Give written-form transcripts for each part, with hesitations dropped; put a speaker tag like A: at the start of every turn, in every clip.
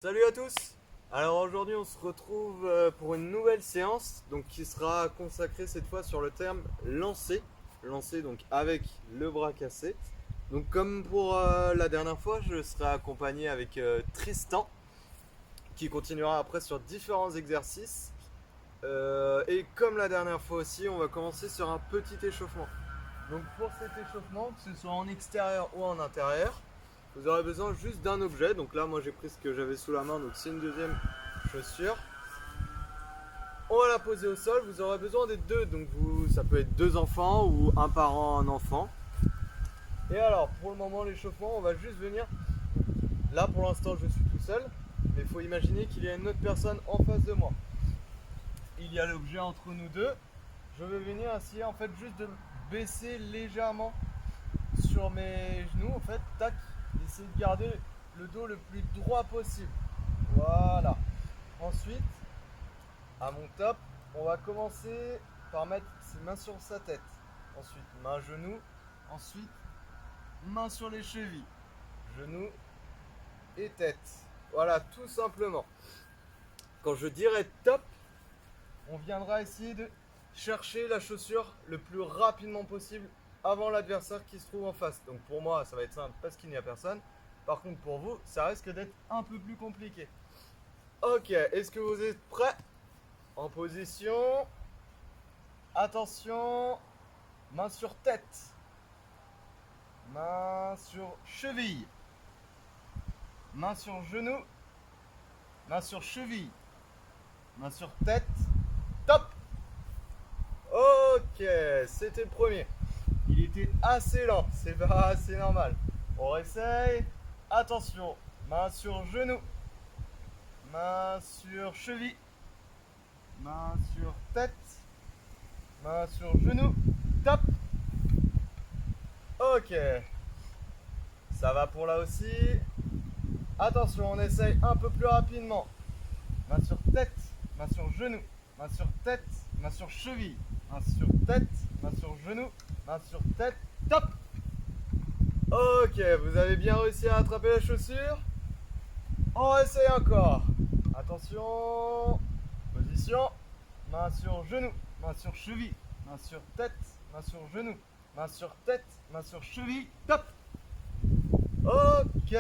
A: Salut à tous! Alors aujourd'hui on se retrouve pour une nouvelle séance donc qui sera consacrée cette fois sur le terme lancer. Lancer donc avec le bras cassé. Donc comme pour la dernière fois je serai accompagné avec Tristan qui continuera après sur différents exercices. Et comme la dernière fois aussi on va commencer sur un petit échauffement. Donc pour cet échauffement, que ce soit en extérieur ou en intérieur, vous aurez besoin juste d'un objet. Donc là, moi j'ai pris ce que j'avais sous la main, donc c'est une deuxième chaussure. On va la poser au sol. Vous aurez besoin des deux. Donc ça peut être deux enfants ou un parent, un enfant. Et alors, pour le moment, l'échauffement, on va juste venir. Là, pour l'instant, je suis tout seul. Mais il faut imaginer qu'il y a une autre personne en face de moi. Il y a l'objet entre nous deux. Je vais venir essayer en fait juste de baisser légèrement sur mes genoux, en fait, tac, essayer de garder le dos le plus droit possible. Voilà. Ensuite, à mon top, on va commencer par mettre ses mains sur sa tête. Ensuite, main genou. Ensuite, main sur les chevilles. Genoux et tête. Voilà, tout simplement. Quand je dirai top, on viendra essayer de chercher la chaussure le plus rapidement possible avant l'adversaire qui se trouve en face. Donc pour moi, ça va être simple parce qu'il n'y a personne. Par contre, pour vous, ça risque d'être un peu plus compliqué. Ok, est-ce que vous êtes prêts? En position. Attention. Main sur tête. Main sur cheville. Main sur genou. Main sur cheville. Main sur tête. Top. Ok, c'était le premier. Il était assez lent, c'est normal. On réessaye. Attention, main sur genou, main sur cheville, main sur tête, main sur genou. Top. Ok, ça va pour là aussi. Attention, on essaye un peu plus rapidement. Main sur tête, main sur genou, main sur tête, main sur cheville, main sur tête, main sur genou, main sur tête. Top. Ok, vous avez bien réussi à attraper la chaussure. On essaye encore. Attention. Position. Main sur genou. Main sur cheville. Main sur tête. Main sur genou. Main sur tête. Main sur cheville. Top. Ok.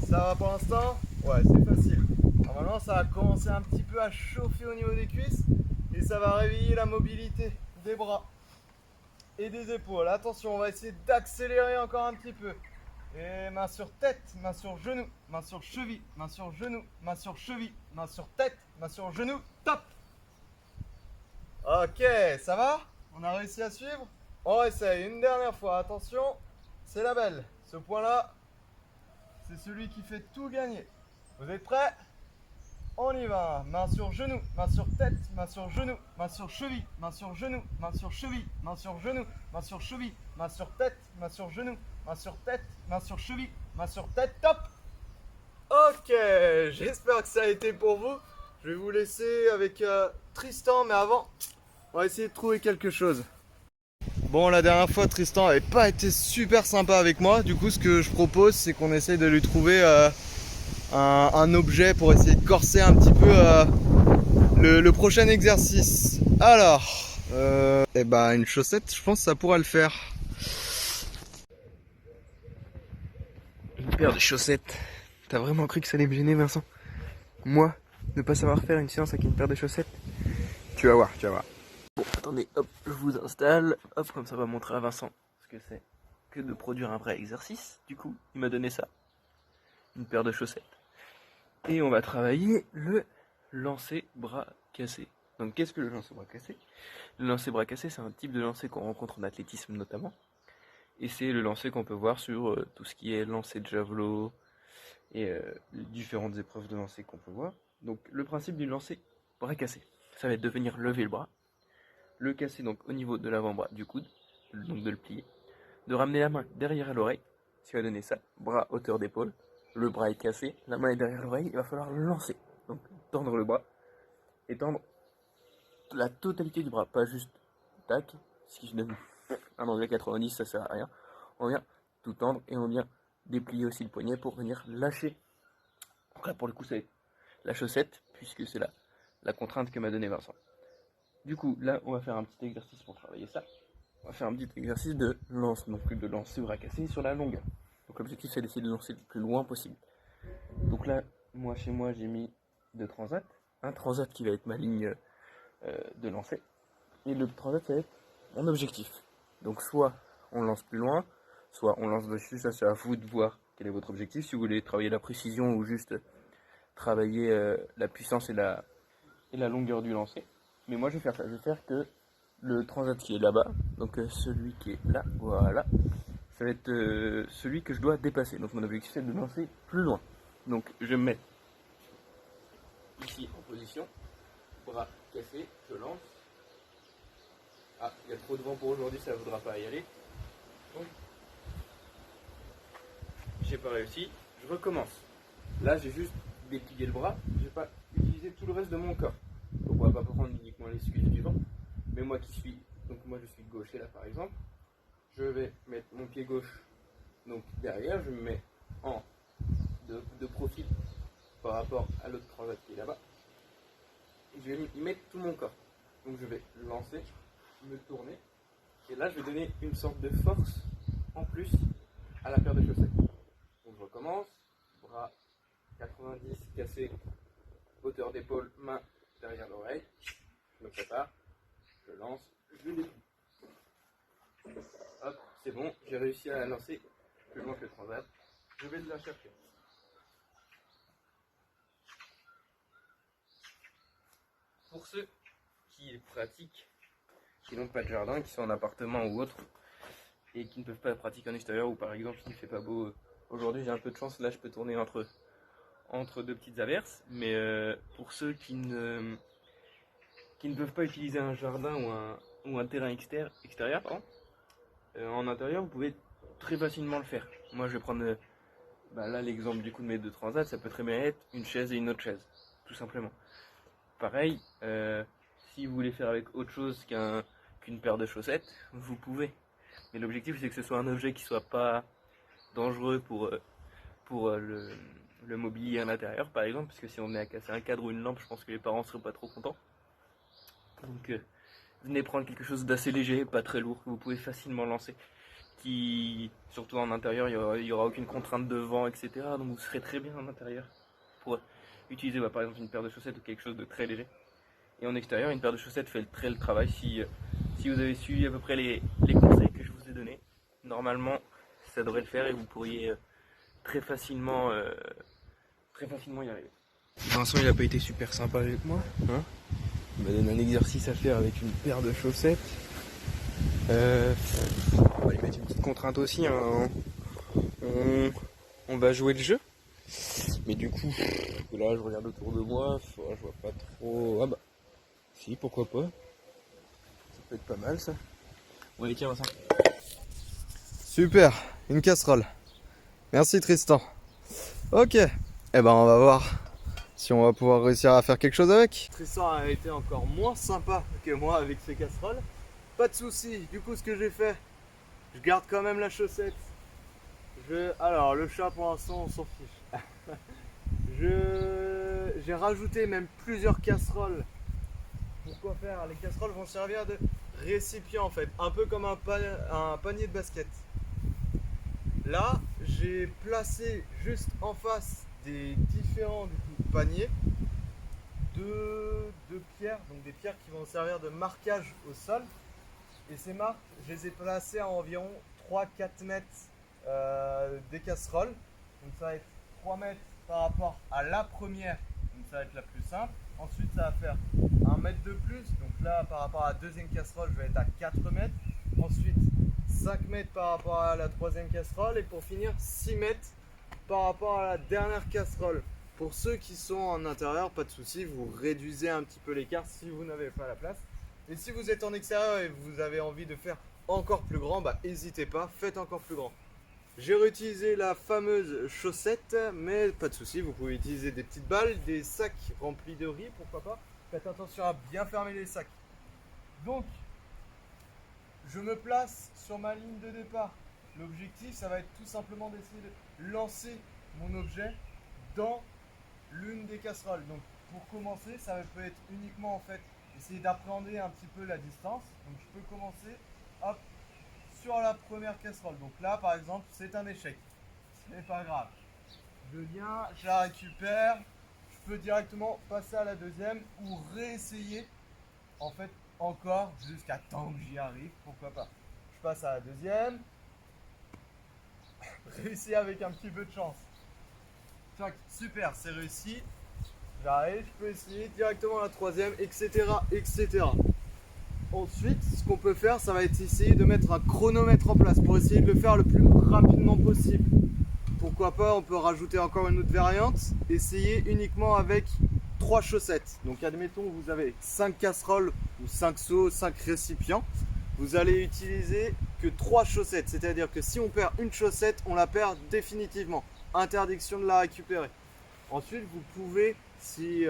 A: Ça va pour l'instant? Ouais, c'est facile. Normalement, ça va commencer un petit peu à chauffer au niveau des cuisses. Et ça va réveiller la mobilité des bras et des épaules. Attention, on va essayer d'accélérer encore un petit peu. Et main sur tête, main sur genou, main sur cheville, main sur genou, main sur cheville, main sur tête, main sur genou. Top. Ok, ça va? On a réussi à suivre? On essaye une dernière fois. Attention, c'est la belle. Ce point-là, c'est celui qui fait tout gagner. Vous êtes prêts? On y va. Main sur genou, main sur tête, main sur genou, main sur cheville, main sur genou, main sur cheville, main sur genou, main sur cheville, main sur tête, main sur genou, main sur tête, main sur cheville, main sur tête. Top. Ok, j'espère que ça a été pour vous. Je vais vous laisser avec Tristan, mais avant, on va essayer de trouver quelque chose. Bon, la dernière fois, Tristan n'avait pas été super sympa avec moi. Du coup, ce que je propose, c'est qu'on essaye de lui trouver un objet pour essayer de corser un petit peu le prochain exercice. Alors, eh ben, une chaussette, je pense que ça pourra le faire.
B: Une paire de chaussettes. T'as vraiment cru que ça allait me gêner, Vincent? Moi, ne pas savoir faire une séance avec une paire de chaussettes? Tu vas voir, tu vas voir. Bon, attendez, hop, je vous installe. Hop, comme ça va montrer à Vincent ce que c'est que de produire un vrai exercice. Du coup, il m'a donné ça. Une paire de chaussettes. Et on va travailler le lancer bras cassé. Donc, qu'est-ce que le lancer bras cassé? Le lancer bras cassé, c'est un type de lancer qu'on rencontre en athlétisme notamment. Et c'est le lancer qu'on peut voir sur tout ce qui est lancer de javelot, et différentes épreuves de lancer qu'on peut voir. Donc le principe du lancer bras cassé, ça va être de venir lever le bras, le casser donc au niveau de l'avant-bras du coude, donc de le plier, de ramener la main derrière l'oreille, ce qui va donner ça, bras hauteur d'épaule, le bras est cassé, la main est derrière l'oreille, il va falloir le lancer, donc tendre le bras et tendre la totalité du bras, pas juste tac, si je donne un angle 90 ça sert à rien, on vient tout tendre et on vient déplier aussi le poignet pour venir lâcher Donc là pour le coup c'est la chaussette, puisque c'est la contrainte que m'a donné Vincent. Du coup là on va faire un petit exercice pour travailler ça. On va faire un petit exercice de lance, non plus de lancer ou racasser sur la longueur. Donc l'objectif c'est d'essayer de lancer le plus loin possible. Donc là, moi chez moi j'ai mis deux transats. Un transat qui va être ma ligne de lancer. Et le transat ça va être mon objectif. Donc soit on lance plus loin, soit on lance dessus, ça c'est à vous de voir quel est votre objectif. Si vous voulez travailler la précision ou juste travailler la puissance et la longueur du lancer. Mais moi je vais faire ça, je vais faire que le transat qui est là-bas, donc celui qui est là, voilà, ça va être celui que je dois dépasser. Donc mon objectif c'est de lancer plus loin. Donc je me mets ici en position, bras cassés, je lance. Ah, il y a trop de vent pour aujourd'hui, ça ne voudra pas y aller. Donc, j'ai pas réussi, je recommence. Là j'ai juste déplié le bras, je vais pas utiliser tout le reste de mon corps. Donc on va pas prendre uniquement les cuisses du vent. Mais moi qui suis, donc moi je suis gaucher là par exemple, je vais mettre mon pied gauche donc derrière, je me mets en de profil par rapport à l'autre transat qui est là-bas. Et je vais y mettre tout mon corps. Donc je vais lancer, me tourner, et là je vais donner une sorte de force en plus à la paire de chaussettes. Donc je recommence, bras 90 cassé, hauteur d'épaule, main derrière l'oreille, je me prépare, je lance, je déplie. Hop, c'est bon, j'ai réussi à la lancer plus loin que le transat. Je vais la chercher. Pour ceux qui pratiquent, qui n'ont pas de jardin, qui sont en appartement ou autre, et qui ne peuvent pas pratiquer en extérieur, ou par exemple s'il ne fait pas beau, aujourd'hui j'ai un peu de chance, là je peux tourner entre deux petites averses, mais pour ceux qui ne peuvent pas utiliser un jardin ou un terrain extérieur, en intérieur vous pouvez très facilement le faire. Moi je vais prendre là l'exemple du coup de mes deux transats, ça peut très bien être une chaise et une autre chaise, tout simplement. Pareil, si vous voulez faire avec autre chose qu'une paire de chaussettes, vous pouvez. Mais l'objectif c'est que ce soit un objet qui soit pas dangereux pour le mobilier à l'intérieur par exemple, parce que si on venait à casser un cadre ou une lampe, je pense que les parents seraient pas trop contents. Donc venez prendre quelque chose d'assez léger, pas très lourd, que vous pouvez facilement lancer. Qui, surtout en intérieur, il y aura aucune contrainte de vent, etc. Donc vous serez très bien en intérieur pour utiliser par exemple une paire de chaussettes ou quelque chose de très léger. Et en extérieur, une paire de chaussettes fait le travail. Si vous avez suivi à peu près les conseils que je vous ai donnés, normalement ça devrait le faire et vous pourriez très facilement y arriver. Vincent il a pas été super sympa avec moi, hein, il m'a donné un exercice à faire avec une paire de chaussettes. On va lui mettre une petite contrainte aussi, hein. On va jouer le jeu. Mais du coup, là je regarde autour de moi, je vois pas trop. Ah bah, si, pourquoi pas. Ça peut être pas mal ça. Bon allez tiens Vincent.
A: Super, une casserole. Merci Tristan. Ok, eh ben on va voir si on va pouvoir réussir à faire quelque chose avec. Tristan a été encore moins sympa que moi avec ses casseroles. Pas de soucis, du coup ce que j'ai fait, je garde quand même la chaussette. Alors le chat pour l'instant on s'en fiche. J'ai rajouté même plusieurs casseroles. Pourquoi faire? Les casseroles vont servir de récipient en fait, un peu comme un panier de basket. Là, j'ai placé juste en face des différents paniers de pierres, donc des pierres qui vont servir de marquage au sol. Et ces marques, je les ai placées à environ 3-4 mètres des casseroles. Donc ça va être 3 mètres par rapport à la première, donc ça va être la plus simple. Ensuite ça va faire 1 mètre de plus, donc là par rapport à la deuxième casserole je vais être à 4 mètres. Ensuite 5 mètres par rapport à la troisième casserole et pour finir 6 mètres par rapport à la dernière casserole. Pour ceux qui sont en intérieur, pas de souci, vous réduisez un petit peu l'écart si vous n'avez pas la place. Et si vous êtes en extérieur et vous avez envie de faire encore plus grand, n'hésitez pas, faites encore plus grand. J'ai réutilisé la fameuse chaussette, mais pas de souci, vous pouvez utiliser des petites balles, des sacs remplis de riz, pourquoi pas. Faites attention à bien fermer les sacs. Donc, je me place sur ma ligne de départ. L'objectif, ça va être tout simplement d'essayer de lancer mon objet dans casseroles. Donc pour commencer, ça peut être uniquement en fait essayer d'appréhender un petit peu la distance. Donc je peux commencer hop, sur la première casserole. Donc là par exemple c'est un échec. C'est pas grave. Je viens, je la récupère. Je peux directement passer à la deuxième ou réessayer en fait encore jusqu'à temps que j'y arrive. Pourquoi pas. Je passe à la deuxième. Réussi avec un petit peu de chance. Super, c'est réussi. J'arrive, je peux essayer directement la troisième, etc., etc. Ensuite, ce qu'on peut faire, ça va être essayer de mettre un chronomètre en place pour essayer de le faire le plus rapidement possible. Pourquoi pas, on peut rajouter encore une autre variante, essayer uniquement avec 3 chaussettes. Donc admettons, vous avez 5 casseroles ou 5 seaux, 5 récipients. Vous allez utiliser que 3 chaussettes, c'est-à-dire que si on perd une chaussette, on la perd définitivement. Interdiction de la récupérer. Ensuite, vous pouvez, si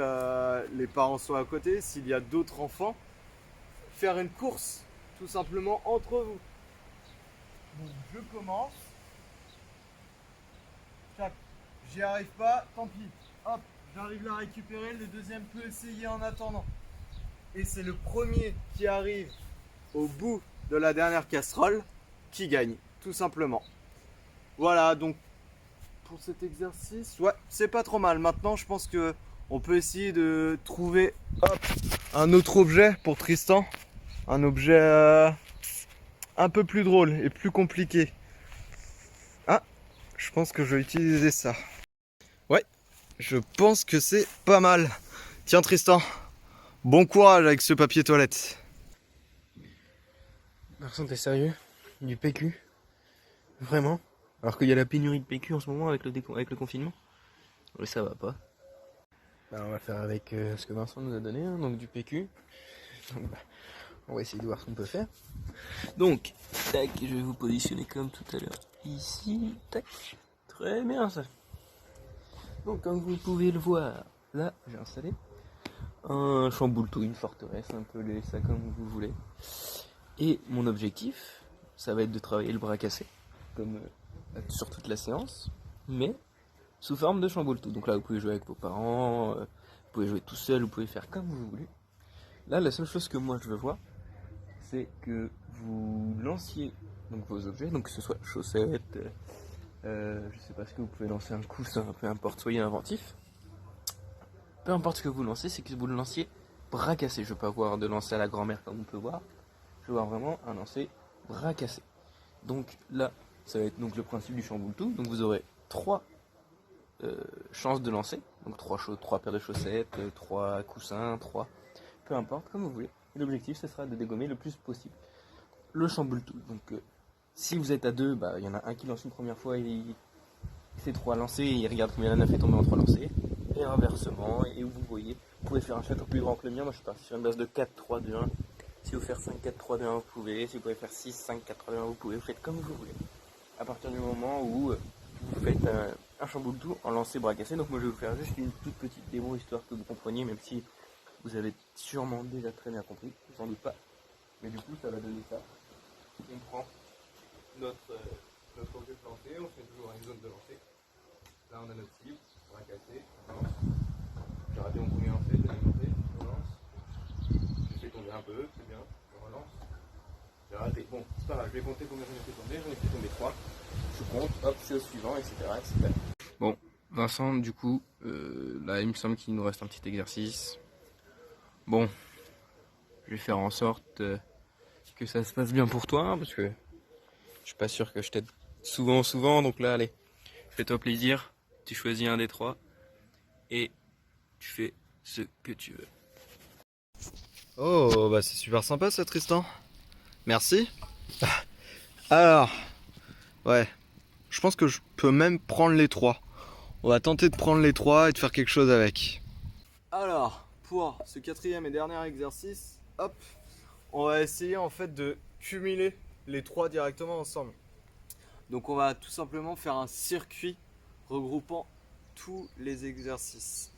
A: les parents sont à côté, s'il y a d'autres enfants, faire une course tout simplement entre vous. Donc je commence. J'y arrive pas, tant pis. Hop, j'arrive à la récupérer, le deuxième peut essayer en attendant. Et c'est le premier qui arrive au bout de la dernière casserole qui gagne, tout simplement. Voilà, donc pour cet exercice, ouais, c'est pas trop mal. Maintenant, je pense que on peut essayer de trouver un autre objet pour Tristan. Un objet un peu plus drôle et plus compliqué. Ah, je pense que je vais utiliser ça. Ouais, je pense que c'est pas mal. Tiens Tristan, bon courage avec ce papier toilette.
B: Vincent, t'es sérieux? Du PQ? Vraiment? Alors qu'il y a la pénurie de PQ en ce moment avec le confinement? Oui, ça va pas. Bah, on va faire avec ce que Vincent nous a donné, hein, donc du PQ. Donc, bah, on va essayer de voir ce qu'on peut faire. Donc, tac, je vais vous positionner comme tout à l'heure. Ici, tac. Très bien ça. Donc comme vous pouvez le voir, là j'ai installé un chamboule-tout, une forteresse, appelez ça comme vous voulez. Et mon objectif, ça va être de travailler le bras cassé, comme sur toute la séance, mais sous forme de chamboule-tout. Donc là vous pouvez jouer avec vos parents, vous pouvez jouer tout seul, vous pouvez faire comme vous voulez. Là la seule chose que moi je veux voir, c'est que vous lanciez donc vos objets, donc que ce soit chaussettes, je sais pas ce que vous pouvez lancer, un coussin, peu importe, soyez inventif. Peu importe ce que vous lancez, c'est que vous le lanciez bras cassé. Je veux pas voir de lancer à la grand-mère comme on peut voir. Je veux voir vraiment un lancer bras cassé. Donc là, ça va être donc le principe du chamboule-tout. Donc vous aurez 3 chances de lancer. Donc 3 paires de chaussettes, 3 coussins, 3, peu importe, comme vous voulez. Et l'objectif, ce sera de dégommer le plus possible le chamboule-tout. Donc si vous êtes à 2, bah, il y en a un qui lance une première fois et il fait 3 lancers et il regarde combien il en a fait tomber en 3 lancers. Et inversement, et vous voyez, vous pouvez faire un château plus grand que le mien. Moi je suis parti sur une base de 4, 3, 2, 1. Si vous faites 5, 4, 3, 2, 1, vous pouvez. Si vous pouvez faire 6, 5, 4, 3, 2, 1, vous pouvez. Vous faites comme vous voulez. À partir du moment où vous faites un chamboule-tout en lancer bras cassé. Donc moi je vais vous faire juste une toute petite démo histoire que vous compreniez, même si vous avez sûrement déjà très bien compris, sans doute pas. Mais du coup ça va donner ça. On prend notre objet de lancer, on fait toujours une zone de lancer. Là on a notre cible, bras cassé, on lance. J'ai raté mon premier lancer, deuxième lancer, on lance. Je fais tomber un peu, c'est bien, on relance. J'ai raté, bon, c'est pas grave, je vais compter combien j'en ai fait tomber, j'en ai fait tomber 3. Je compte, hop, c'est au suivant, etc. etc. Bon, Vincent, du coup, là il me semble qu'il nous reste un petit exercice. Bon, je vais faire en sorte que ça se passe bien pour toi, hein, parce que je suis pas sûr que je t'aide souvent, donc là, allez, fais-toi plaisir, tu choisis un des 3 et tu fais ce que tu veux.
A: Oh, bah c'est super sympa ça Tristan. Merci. Alors, ouais, je pense que je peux même prendre les 3. On va tenter de prendre les 3 et de faire quelque chose avec. Alors, pour ce 4e et dernier exercice, hop, on va essayer en fait de cumuler les 3 directement ensemble. Donc on va tout simplement faire un circuit regroupant tous les exercices.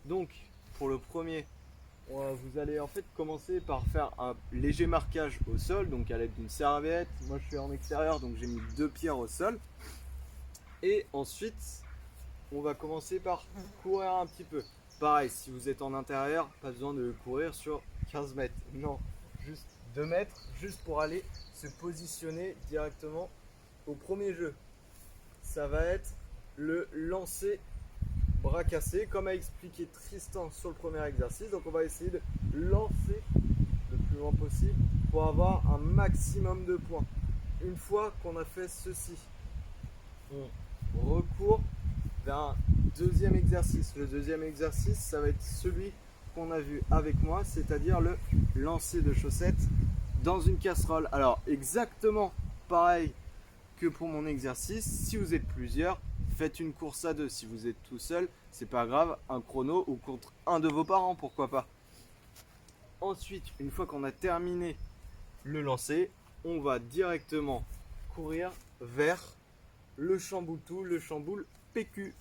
A: Donc, pour le premier, vous allez en fait commencer par faire un léger marquage au sol, donc à l'aide d'une serviette. Moi je suis en extérieur, donc j'ai mis 2 pierres au sol. Et ensuite, on va commencer par courir un petit peu. pareil, si vous êtes en intérieur, pas besoin de courir sur 15 mètres. Non, juste 2 mètres, juste pour aller se positionner directement au premier jeu. Ça va être le lancer bras cassé, comme a expliqué Tristan sur le premier exercice. Donc on va essayer de lancer le plus loin possible pour avoir un maximum de points. Une fois qu'on a fait ceci, on recourt vers un deuxième exercice. Le deuxième exercice, ça va être celui qu'on a vu avec moi, c'est-à-dire le lancer de chaussettes dans une casserole. Alors exactement pareil que pour mon exercice, si vous êtes plusieurs, faites une course à 2. Si vous êtes tout seul, c'est pas grave, un chrono ou contre un de vos parents, pourquoi pas. Ensuite, une fois qu'on a terminé le lancer, on va directement courir vers le chamboule-tout, le chamboule PQ.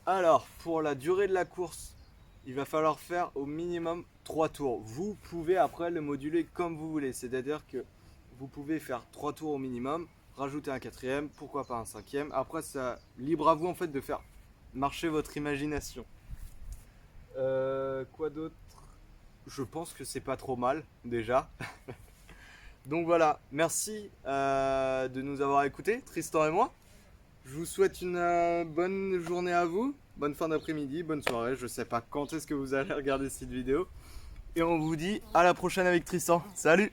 A: Alors, pour la durée de la course, il va falloir faire au minimum 3 tours. Vous pouvez après le moduler comme vous voulez, c'est-à-dire que vous pouvez faire 3 tours au minimum, rajouter un 4e, pourquoi pas un 5e. Après, ça libre à vous en fait de faire marcher votre imagination. Quoi d'autre? Je pense que c'est pas trop mal déjà. Donc voilà, merci de nous avoir écoutés, Tristan et moi. Je vous souhaite une bonne journée à vous, bonne fin d'après-midi, bonne soirée. Je sais pas quand est-ce que vous allez regarder cette vidéo. Et on vous dit à la prochaine avec Tristan. Salut!